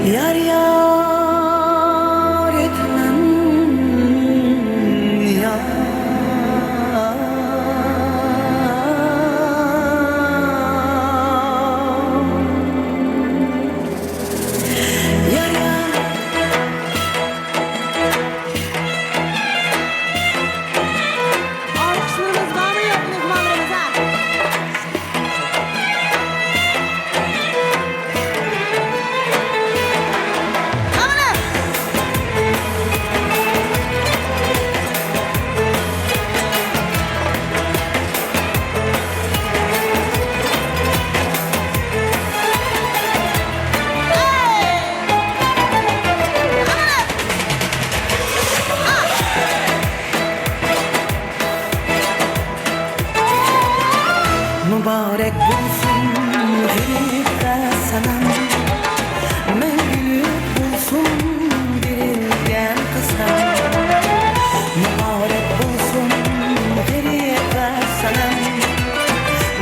Yar yar etmem yar. Yar yar. Alkışlarınız var mı yok mu uzmanlarımıza? Mübarek bulsun yürekte selam, mevlüt bulsun dirilgen kısam. Mübarek bulsun yürekte selam,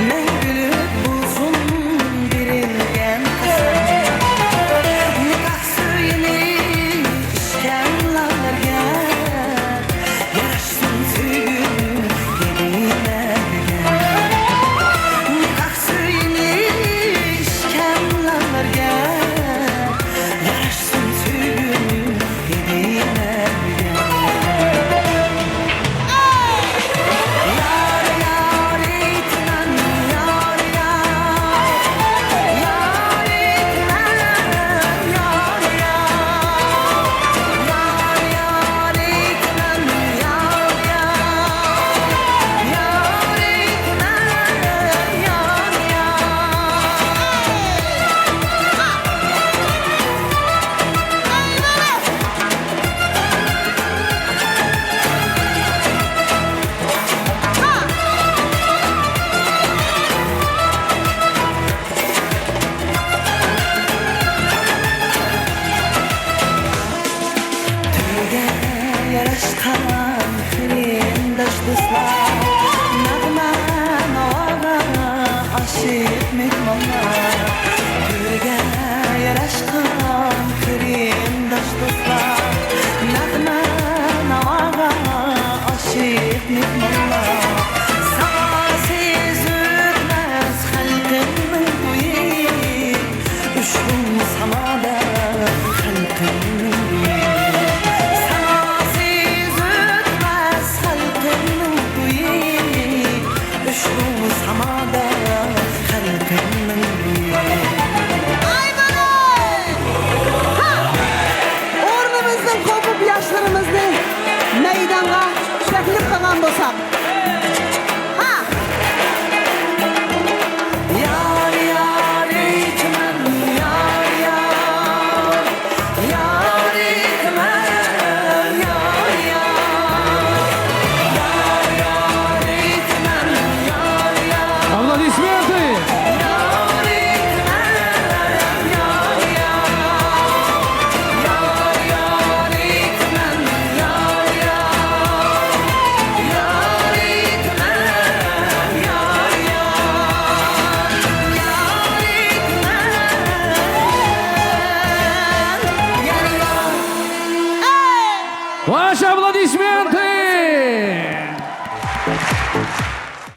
mevlüt bulsun dirilgen kısam. Nikah suyunu işkenlerge yaraşsın suyunu yedilerge. Yarashkan kirindash do'stlar, nag'ma nog'a oshib mehmonlar. To'yga yarashkan kirindash do'stlar, nag'ma nog'a oshib mehmonlar. Savosiz o'tmas xalqimning to'yi, ushbu samoda xalqim